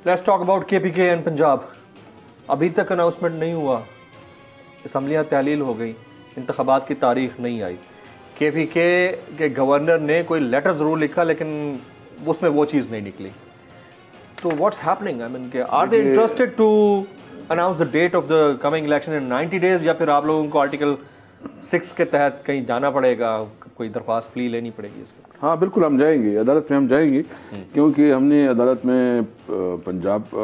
Let's talk about KPK and Punjab. ابھی تک announcement نہیں ہوا, اسمبلیاں تحلیل ہو گئی, انتخابات کی تاریخ نہیں آئی. KPK کے گورنر نے کوئی لیٹر ضرور لکھا لیکن اس میں وہ چیز نہیں نکلی. تو واٹس ہیپننگ, آئی مین کہ are they interested to announce the date of the coming election in 90 days, یا پھر آپ لوگوں کو آرٹیکل 6 کے تحت کہیں جانا پڑے گا, کوئی درخواست پلی لینی پڑے گی اس کے؟ ہاں بالکل, ہم جائیں گے عدالت میں, ہم جائیں گے کیونکہ ہم نے عدالت میں پنجاب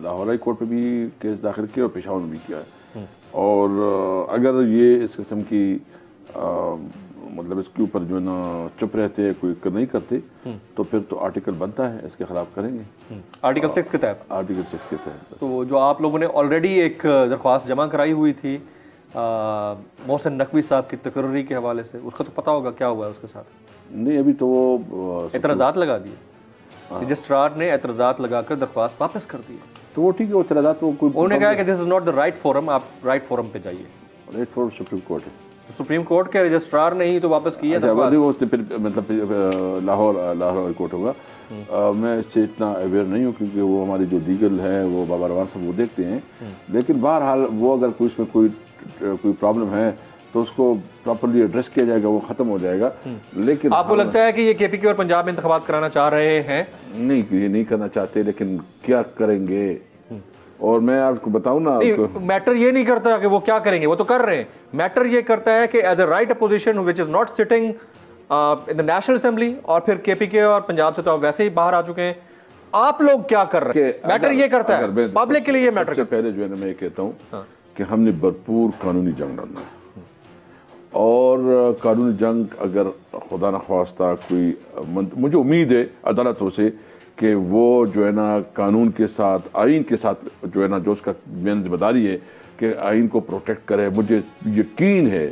لاہور ہائی کورٹ پہ بھی کیس داخل کیا اور پشاور میں بھی کیا ہے. اور اگر یہ اس قسم کی مطلب اس کے اوپر جو ہے نا چپ رہتے کوئی نہیں کرتے تو پھر تو آرٹیکل بنتا ہے, اس کے خلاف کریں گے. آرٹیکل 6 کے تحت, آرٹیکل 6 کے تحت. تو جو آپ لوگوں نے آلریڈی ایک درخواست جمع کرائی ہوئی تھی محسن نقوی صاحب کی تقرری کے حوالے سے, اس کا تو پتہ ہوگا کیا ہوا ہے اس کے ساتھ؟ نہیں, ابھی تو وہ اعتراضات لگا دیے, رجسٹرار نے اعتراضات لگا کر درخواست واپس کر دی. تو وہ ٹھیک ہے, وہ اعتراضات وہ کوئی, انہوں نے کہا کہ this is not the right forum, آپ رائٹ فورم پہ جائیے. رائٹ فورم سپریم کورٹ ہے, سپریم کورٹ کے رجسٹرار نے ہی تو واپس کیا. مطلب لاہور ہائی کورٹ ہوگا. میں اس سے اتنا اویئر نہیں ہوں کیونکہ وہ ہماری جو لیگل ہے وہ بابا روان صاحب وہ دیکھتے ہیں. لیکن بہرحال وہ اگر کوئی اس میں کوئی پرابلم ہے تو اس کو پراپرلی ایڈریس کیا جائے گا, وہ ختم ہو جائے گا. لیکن آپ کو لگتا ہے کہ یہ KPK اور پنجاب میں انتخابات کرانا چاہ رہے ہیں؟ نہیں, یہ نہیں کرنا چاہتے, لیکن کیا کریں گے. اور میں آپ کو بتاؤں نا, میٹر یہ نہیں کرتا کہ وہ کیا کریں گے, وہ تو کر رہے ہیں. میٹر یہ کرتا ہے کہ as a right opposition which is not sitting in the national assembly, اور پھر KPK اور پنجاب سے تو ویسے ہی باہر آ چکے ہیں, آپ لوگ کیا کر رہے ہیں. میٹر یہ کرتا ہے پبلک کے لیے, یہ میٹر. پہلے جو ہے نا میں یہ کہتا ہوں کہ ہم نے بھرپور قانونی جنگ لڑنا ہے, اور قانونی جنگ اگر خدا نخواستہ کوئی, مجھے امید ہے عدالتوں سے کہ وہ جو ہے نا قانون کے ساتھ, آئین کے ساتھ جو ہے نا, جو اس کا مین ذمہ داری ہے کہ آئین کو پروٹیکٹ کرے. مجھے یقین ہے,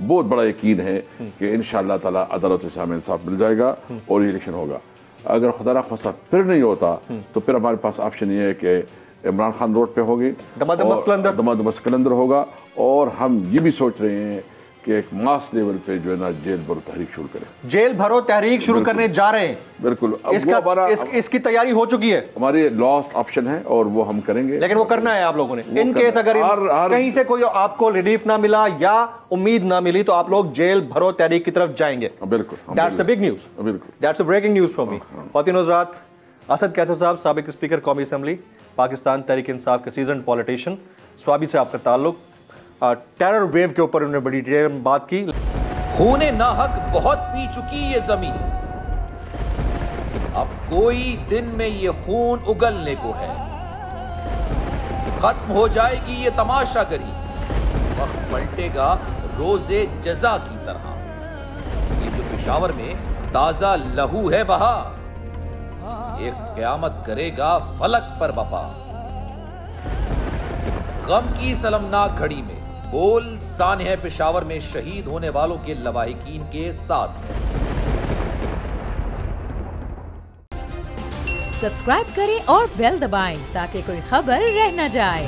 بہت بڑا یقین ہے کہ انشاءاللہ تعالی عدالتوں سے ہمیں انصاف مل جائے گا اور یہ الیکشن ہوگا. اگر خدا نخواستہ پھر نہیں ہوتا تو پھر ہمارے پاس آپشن یہ ہے کہ عمران خان روڈ پہ ہوگی, دمادم قلندر ہوگا, اور ہم یہ بھی سوچ رہے ہیں کہ ایک ماس لیول پہ جو ہے نا جیل بھرو تحریک شروع کریں. جیل بھرو تحریک شروع کرنے جا رہے ہیں, بالکل. اس کی تیاری ہو چکی ہے, ہماری لاسٹ آپشن ہے اور وہ ہم کریں گے. لیکن وہ کرنا ہے آپ لوگوں نے. ان کیس اگر کہیں سے کوئی آپ کو ریلیف نہ ملا یا امید نہ ملی تو آپ لوگ جیل بھرو تحریک کی طرف جائیں گے. بالکل, that's a big news, that's a breaking news for me. خواتین و حضرات, اسد کیسر صاحب, سابق اسپیکر قومی اسمبلی, پاکستان تحریک انصاف کے سیزنڈ پولیٹیشین, سوابی سے آپ کا تعلق. ٹیرر ویو کے اوپر انہوں نے بڑی ڈیٹیل میں بات کی. خون ناحق بہت پی چکی یہ زمین, اب کوئی دن میں یہ خون اگلنے کو ہے. ختم ہو جائے گی یہ تماشا گری, وقت پلٹے گا روز جزا کی طرح. یہ جو پشاور میں تازہ لہو ہے بہا, ایک قیامت کرے گا فلک پر بپا. غم کی سلمناک گھڑی میں بول سانحہ پشاور میں شہید ہونے والوں کے لواحقین کے ساتھ. سبسکرائب کریں اور بیل دبائیں تاکہ کوئی خبر رہ نہ جائے.